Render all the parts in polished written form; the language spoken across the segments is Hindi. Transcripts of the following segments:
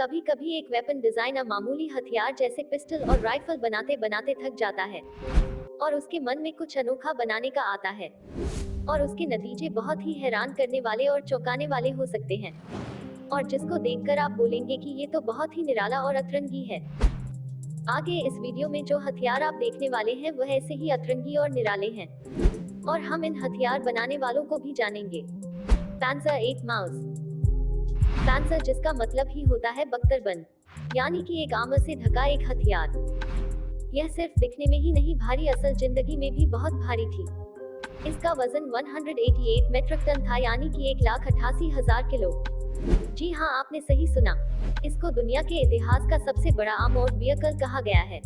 कभी कभी एक वेपन डिजाइनर मामूली हथियार जैसे पिस्टल और राइफल बनाते बनाते थक जाता है और उसके मन में कुछ अनोखा बनाने का आता है और उसके नतीजे बहुत ही हैरान करने वाले और चौंकाने वाले हो सकते हैं और जिसको देखकर आप बोलेंगे कि ये तो बहुत ही निराला और अतरंगी है। आगे इस वीडियो में जो हथियार आप देखने वाले हैं वह ऐसे ही अतरंगी और निराले हैं और हम इन हथियार बनाने वालों को भी जानेंगे। पैंसर 8 माउस। पैंसर जिसका मतलब ही होता है बख्तरबंद, यानी कि एक आर्मर से ढका एक हथियार। यह सिर्फ दिखने में ही नहीं भारी, असल जिंदगी में भी बहुत भारी थी। इसका वजन 188 मेट्रिक टन था, यानी कि 1,88,000 किलो। जी हाँ, आपने सही सुना। इसको दुनिया के इतिहास का सबसे बड़ा आर्मर्ड व्हीकल कहा गया है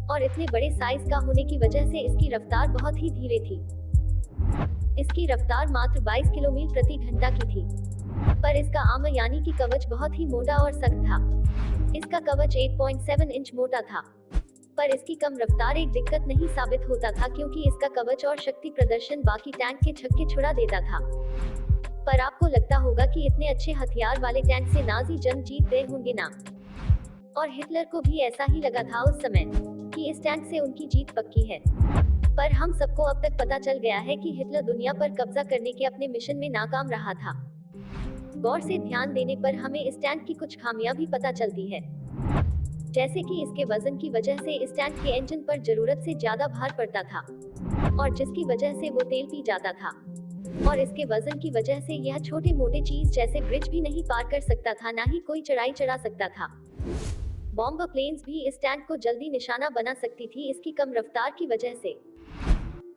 और इतने बड़े साइज का होने की वजह से इसकी रफ्तार बहुत ही धीरे थी। इसकी रफ्तार मात्र 22 किलोमीटर प्रति घंटा की थी, पर इसका आर्मर यानी कि कवच बहुत ही मोटा और सख्त था। इसका कवच 8.7 इंच मोटा था, पर इसकी कम रफ्तार एक दिक्कत नहीं साबित होता था क्योंकि इसका कवच और शक्ति प्रदर्शन बाकी टैंक के छक्के छुड़ा देता था। पर आपको लगता होगा कि इतने अच्छे हथियार वाले टैंक से नाजी जंग जीत गए होंगे ना? और हिटलर को भी ऐसा ही लगा था उस समय कि इस टैंक से उनकी जीत पक्की है। पर हम सबको अब तक पता चल गया है कि हिटलर दुनिया पर कब्जा करने के अपने मिशन में नाकाम रहा था। गौर से ध्यान देने पर हमें इस टैंक की कुछ खामियां भी पता चलती है, जैसे कि इसके वजन की वजह से इस टैंक के इंजन पर जरूरत से ज्यादा भार पड़ता था और जिसकी वजह से वो तेल पी जाता था और इसके वजन की वजह से यह छोटे मोटे चीज जैसे ब्रिज भी नहीं पार कर सकता था, ना ही कोई चढ़ाई चढ़ा सकता था। बॉम्बर प्लेन्स भी इस टैंक को जल्दी निशाना बना सकती थी इसकी कम रफ्तार की वजह से।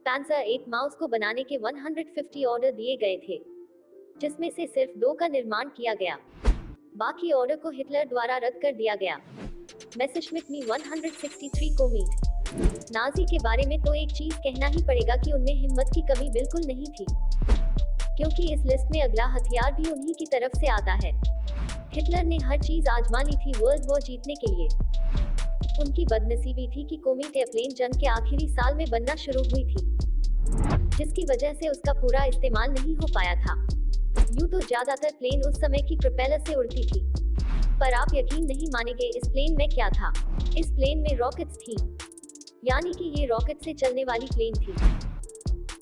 पैंसर 8 माउस को बनाने के 150 ऑर्डर दिए गए थे, जिसमें से सिर्फ 2 का निर्माण किया गया। बाकी ऑर्डर को हिटलर द्वारा रद्द कर दिया गया। मेसेरश्मिट मी 163 को मीट। नाजी के बारे में तो एक चीज कहना ही पड़ेगा कि उनमें हिम्मत की कमी बिल्कुल नहीं थी, क्योंकि इस लिस्ट में अगला हथियार भी उन्हीं की तरफ से आता है। हिटलर ने हर चीज आजमा ली थी वर्ल्ड वॉर जीतने के लिए। उनकी बदनसीबी थी कि कोमेट एयरप्लेन जंग के आखिरी साल में बनना शुरू हुई थी, जिसकी वजह से उसका पूरा इस्तेमाल नहीं हो पाया था। यूं तो ज्यादातर प्लेन उस समय की प्रोपेलर से उड़ती थी, पर आप यकीन नहीं मानेंगे इस प्लेन में क्या था। इस प्लेन में रॉकेट्स थी, यानी कि ये रॉकेट से चलने वाली प्लेन थी।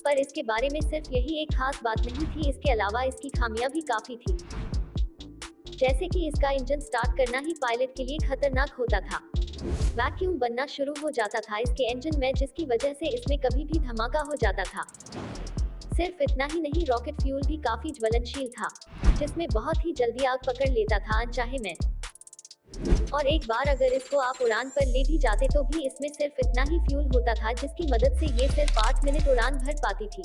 पर इसके बारे में सिर्फ यही एक खास बात नहीं थी, इसके अलावा इसकी खामियां भी काफी थी, जैसे कि इसका इंजन स्टार्ट करना ही पायलट के लिए खतरनाक होता था। वैक्यूम बनना शुरू हो जाता था इसके इंजन में, जिसकी वजह से इसमें कभी भी धमाका हो जाता था। सिर्फ इतना ही नहीं, रॉकेट फ्यूल भी काफी ज्वलनशील था, जिसमें बहुत ही जल्दी आग पकड़ लेता था अनचाहे में। और एक बार अगर इसको आप उड़ान पर ले भी जाते तो भी इसमें सिर्फ इतना ही फ्यूल होता था, जिसकी मदद से ये सिर्फ 8 मिनट उड़ान भर पाती थी,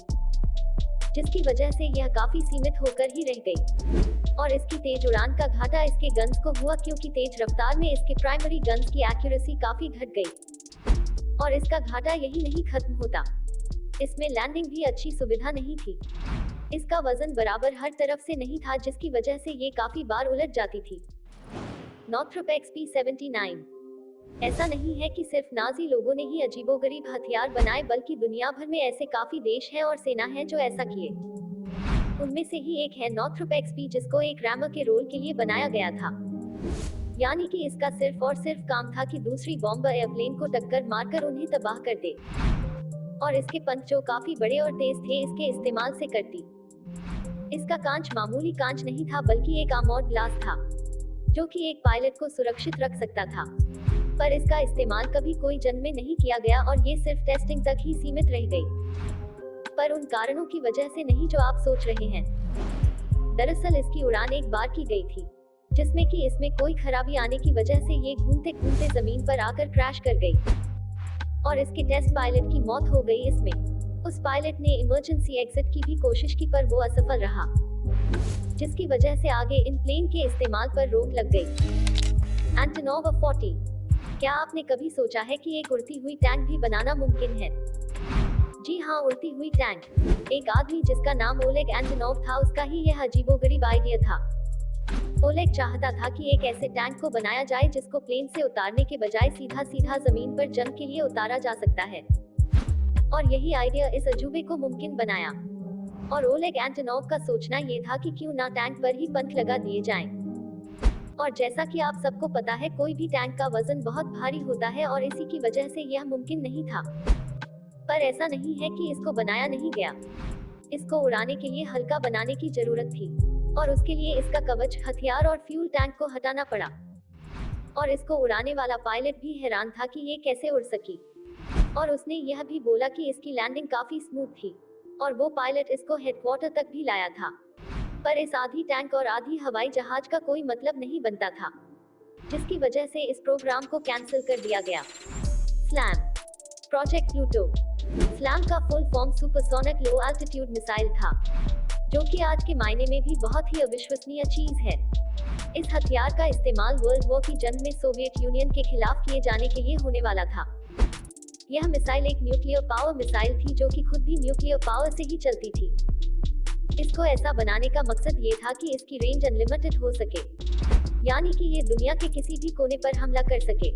जिसकी वजह से यह काफी सीमित होकर ही रह गई। और इसकी तेज उड़ान का घाटा इसके गन्स को हुआ, क्योंकि तेज रफ्तार में इसके प्राइमरी गन्स की एक्यूरेसी काफी घट गई और इसका घाटा यही नहीं खत्म होता, इसमें लैंडिंग भी अच्छी सुविधा नहीं थी। इसका वजन बराबर हर तरफ से नहीं था, जिसकी वजह से ये काफी बार उलट जाती थी। Northrop XP-79। ऐसा नहीं है कि सिर्फ नाजी लोगों ने ही अजीबोगरीब हथियार बनाए, बल्कि दुनिया भर में ऐसे काफी देश हैं और सेना है जो ऐसा किए। उनमें से ही एक है नॉर्थ्रॉप XP, जिसको एक रैमर के रोल के लिए बनाया गया था, यानी कि इसका सिर्फ और सिर्फ काम था कि दूसरी बॉम्बर एयरप्लेन को टक्कर मारकर उन्हें तबाह कर दे। और इसके पंख जो काफी बड़े और तेज थे, इसके इस्तेमाल से करती। इसका कांच मामूली कांच नहीं था, बल्कि एक आर्मर्ड ग्लास था, जो कि एक पायलट को सुरक्षित रख सकता था। पर इसका इस्तेमाल कभी कोई जंग में नहीं किया गया और ये सिर्फ टेस्टिंग तक ही सीमित रह गई, पर उन कारणों की वजह से नहीं जो आप सोच रहे हैं। दरअसल इसकी उड़ान एक बार की गई थी, जिसमें कि इसमें कोई खराबी आने की वजह से ये घूमते घूमते जमीन पर आकर क्रैश कर गई और इसके टेस्ट पायलट की मौत हो गई। इसमें उस पायलट ने इमरजेंसी एग्जिट की भी कोशिश की, पर वो असफल रहा, जिसकी वजह से आगे इन प्लेन के इस्तेमाल पर रोक लग गई। एंटोनोव 40। क्या आपने कभी सोचा है कि एक उड़ती हुई टैंक भी बनाना मुमकिन है? जी हाँ, उड़ती हुई टैंक। एक आदमी जिसका नाम ओलेग एंटोनोव था, उसका ही यह अजीबोगरीब आइडिया था। ओलेग चाहता था कि एक ऐसे टैंक को बनाया जाए जिसको प्लेन से उतारने के बजाय सीधा सीधा जमीन पर जंग के लिए उतारा जा सकता है, और यही आइडिया इस अजूबे को मुमकिन बनाया। और ओलेग एंटोनोव का सोचना ये था कि क्यों ना टैंक पर ही पंख लगा दिए जाएं, और जैसा कि आप सबको पता है, कोई भी टैंक का वजन बहुत भारी होता है और इसी की वजह से यह मुमकिन नहीं था। पर ऐसा नहीं है कि इसको बनाया नहीं गया। इसको उड़ाने के लिए हल्का बनाने की जरूरत थी और उसके लिए इसका कवच, हथियार और फ्यूल टैंक को हटाना पड़ा। और इसको उड़ाने वाला पायलट भी हैरान था कि ये कैसे उड़ सकी। और उसने यह भी बोला कि इसकी लैंडिंग काफी स्मूथ थी और वो पायलट इसको हेडक्वार्टर तक भी लाया था। पर इस आधी टैंक और आधी हवाई जहाज का कोई मतलब नहीं बनता था, जिसकी वजह से इस प्रोग्राम को कैंसिल कर दिया गया। Slam, project Pluto. स्लैम का फुल फॉर्म सुपरसोनिक लो एल्टीट्यूड मिसाइल था, जो कि आज के मायने में भी बहुत ही अविश्वसनीय चीज है। इस हथियार का इस्तेमाल वर्ल्ड वॉर की जंग में सोवियत यूनियन के खिलाफ किए जाने के लिए होने वाला था। यह मिसाइल एक न्यूक्लियर पावर मिसाइल थी, जो कि खुद भी न्यूक्लियर पावर से ही चलती थी। इसको ऐसा बनाने का मकसद ये था कि इसकी रेंज अनलिमिटेड हो सके, यानी कि ये दुनिया के किसी भी कोने पर हमला कर सके।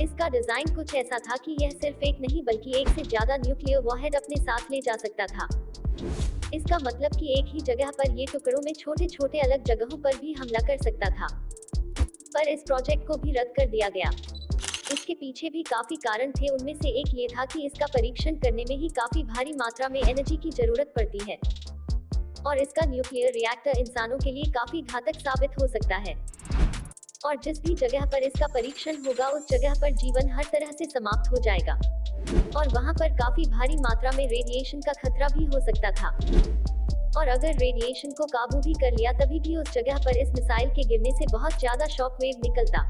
इसका डिजाइन कुछ ऐसा था कि यह सिर्फ एक नहीं बल्कि एक से ज्यादा न्यूक्लियर वॉरहेड अपने साथ ले जा सकता था। इसका मतलब कि एक ही जगह पर ये टुकड़ों में छोटे छोटे अलग जगहों पर भी हमला कर सकता था। पर इस प्रोजेक्ट को भी रद्द कर दिया गया। इसके पीछे भी काफी कारण थे। उनमें से एक ये था कि इसका परीक्षण करने में ही काफी भारी मात्रा में एनर्जी की जरूरत पड़ती है और इसका न्यूक्लियर रिएक्टर इंसानों के लिए काफी घातक साबित हो सकता है। और जिस भी जगह पर इसका परीक्षण होगा, उस जगह पर जीवन हर तरह से समाप्त हो जाएगा और वहां पर काफी भारी मात्रा में रेडिएशन का खतरा भी हो सकता था। और अगर रेडिएशन को काबू भी कर लिया, तभी भी उस जगह पर इस मिसाइल के गिरने से बहुत ज्यादा शॉक वेव निकलता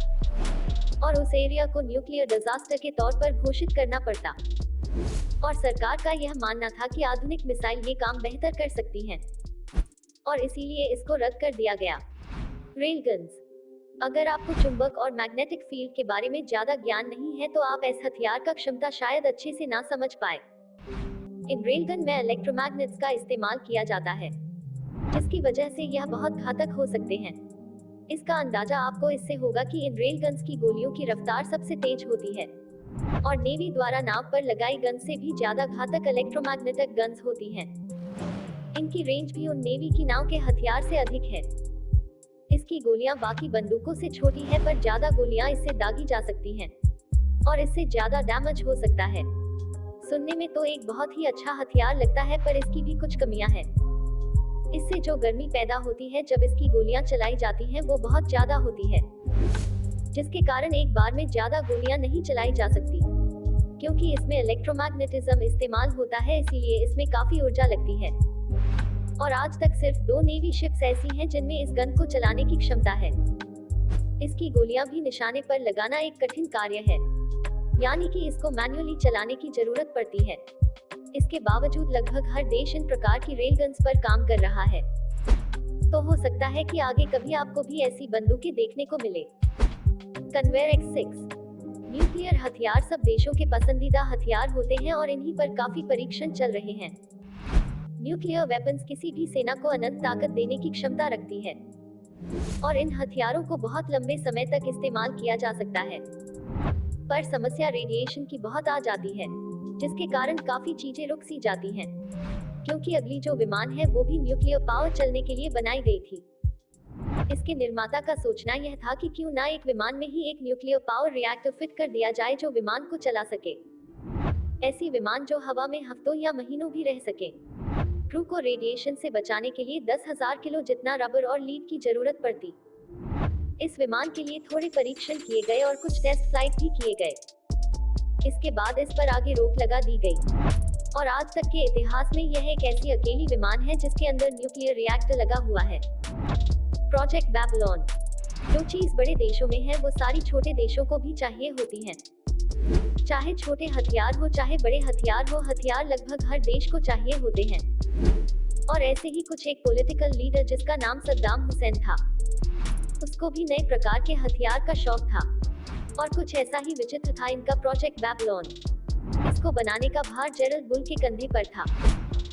और उस एरिया को न्यूक्लियर डिजास्टर के तौर पर घोषित करना पड़ता। और सरकार का यह मानना था कि आधुनिक मिसाइल ये काम बेहतर कर सकती हैं और इसीलिए इसको रद्द कर दिया गया। रेलगन्स। अगर आपको चुंबक और मैग्नेटिक फील्ड के बारे में ज्यादा ज्ञान नहीं है, तो आप इस हथियार का क्षमता शायद अच्छे से ना समझ पाए। इन रेलगन में इलेक्ट्रोमैग्नेट्स का इस्तेमाल किया जाता है, जिसकी वजह से यह बहुत घातक हो सकते हैं। इसका अंदाजा आपको इससे होगा कि इन रेलगन्स की गोलियों की रफ्तार सबसे तेज होती है और नेवी द्वारा नाव पर लगाई गन से भी ज्यादा घातक इलेक्ट्रोमैग्नेटिक गन्स होती हैं। इनकी रेंज भी उन नेवी की नाव के हथियार से अधिक है। इसकी गोलियां बाकी बंदूकों से छोटी है, पर ज्यादा गोलियां इससे दागी जा सकती हैं और इससे ज्यादा डैमेज हो सकता है। सुनने में तो एक बहुत ही अच्छा हथियार लगता है, पर इसकी भी कुछ कमियां हैं। इससे जो गर्मी पैदा होती है जब इसकी गोलियां चलाई जाती हैं, वो बहुत ज्यादा होती है, जिसके कारण एक बार में ज्यादा गोलियां नहीं चलाई जा सकती। क्योंकि इसमें इलेक्ट्रोमैग्नेटिज्म इस्तेमाल होता है, इसीलिए इसमें काफी ऊर्जा लगती है। और आज तक सिर्फ 2 नेवी शिप्स ऐसी हैं जिनमें इस गन को चलाने की क्षमता है। इसकी गोलियां भी निशाने पर लगाना एक कठिन कार्य है, यानी कि इसको मैन्युअली चलाने की जरूरत पड़ती है। इसके बावजूद लगभग हर देश इन प्रकार की रेलगन्स पर काम कर रहा है। तो हो सकता है कि आगे कभी आपको भी ऐसी बंदूकें देखने को मिले। Conveyor X6। न्यूक्लियर हथियार सब देशों के पसंदीदा हथियार होते हैं और इन्हीं पर काफी परीक्षण चल रहे हैं। न्यूक्लियर वेपन्स किसी भी सेना को अनंत ताकत देने की क्षमता रखती है और इन हथियारों को बहुत लंबे समय तक इस्तेमाल किया जा सकता है। पर समस्या रेडिएशन की बहुत आ जाती है, जिसके कारण काफी चीजें रुक सी जाती हैं, क्योंकि अगली जो विमान है वो भी न्यूक्लियर पावर चलने के लिए बनाई गई थी। इसके निर्माता का सोचना यह था कि क्यों ना एक विमान में ही एक न्यूक्लियर पावर रिएक्टर फिट कर दिया जाए, जो विमान को चला सके। ऐसी विमान जो हवा में हफ्तों या महीनों भी रह सके। क्रू को रेडिएशन से बचाने के लिए 10,000 किलो जितना रबर और लीड की जरूरत पड़ती। इस विमान के लिए थोड़े परीक्षण किए गए और कुछ टेस्ट फ्लाइट भी किए गए। इसके बाद इस पर आगे रोक लगा दी गई और आज तक के इतिहास में यह एक ऐसी अकेली विमान है जिसके अंदर न्यूक्लियर रिएक्टर लगा हुआ है। Project Babylon. जो चीज बड़े देशों में है, वो सारी छोटे देशों को भी चाहिए होती है। चाहे छोटे हथियार हो चाहे बड़े हथियार हो, हथियार लगभग हर देश को चाहिए होते हैं। और ऐसे ही कुछ एक पॉलिटिकल लीडर जिसका नाम सद्दाम हुसैन था, उसको भी नए प्रकार के हथियार का शौक था और कुछ ऐसा ही विचित्र था इनका प्रोजेक्ट बेबीलोन। इसको बनाने का भार जेरल्ड बुल के कंधे पर था।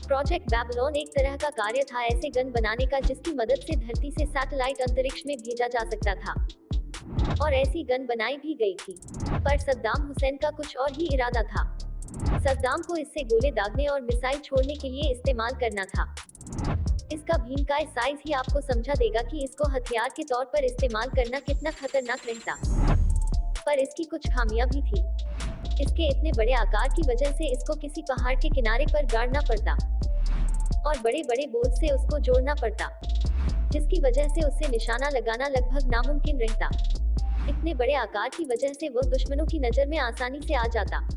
प्रोजेक्ट बेबीलोन एक तरह का कार्य था ऐसे गन बनाने का जिसकी मदद से धरती से सैटेलाइट अंतरिक्ष में भेजा जा सकता था, और ऐसी गन बनाई भी गई थी। पर सद्दाम हुसैन का कुछ और ही इरादा था। सद्दाम को इससे गोले दागने और मिसाइल छोड़ने के लिए इस्तेमाल करना था। इसका भीमकाय साइज ही आपको समझा देगा कि इसको हथियार के तौर पर इस्तेमाल करना कितना खतरनाक रहता। पर इसकी कुछ खामियां भी थी। इसके इतने बड़े आकार की वजह से इसको किसी पहाड़ के किनारे पर गाड़ना पड़ता और बड़े बड़े बोझ से उसको जोड़ना पड़ता, जिसकी वजह से उससे निशाना लगाना लगभग नामुमकिन रहता। इतने बड़े आकार की वजह से वो दुश्मनों की नजर में आसानी से आ जाता।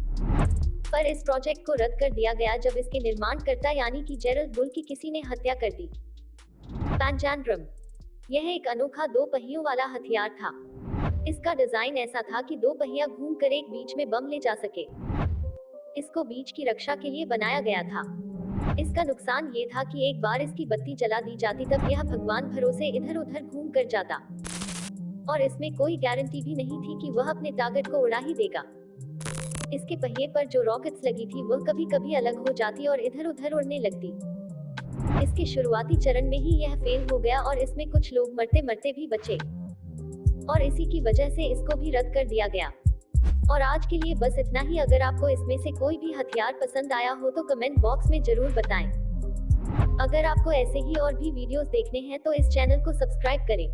पर इस प्रोजेक्ट को रद्द कर दिया गया जब इसके निर्माणकर्ता यानी कि जेरल्ड बुल की किसी ने हत्या कर दी। पैंजांड्रम यह एक अनोखा 2 पहियों वाला हथियार था। इसका डिजाइन ऐसा था कि 2 पहिया घूमकर एक बीच में बम ले जा सके। इसको बीच की रक्षा के लिए बनाया गया था। इसका नुकसान ये था कि एक बार इसकी बत्ती जला दी जाती तब यह भगवान भरोसे इधर उधर घूम कर जाता और इसमें कोई गारंटी भी नहीं थी कि वह अपने टारगेट को उड़ा ही देगा। इसके पहिए पर जो रॉकेट्स लगी थी वह कभी कभी अलग हो जाती और इधर उधर उड़ने लगती। इसके शुरुआती चरण में ही यह फेल हो गया और इसमें कुछ लोग मरते मरते भी बचे और इसी की वजह से इसको भी रद्द कर दिया गया। और आज के लिए बस इतना ही। अगर आपको इसमें से कोई भी हथियार पसंद आया हो तो कमेंट बॉक्स में जरूर बताएं। अगर आपको ऐसे ही और भी वीडियोस देखने हैं तो इस चैनल को सब्सक्राइब करें।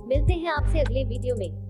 मिलते हैं आपसे अगले वीडियो में।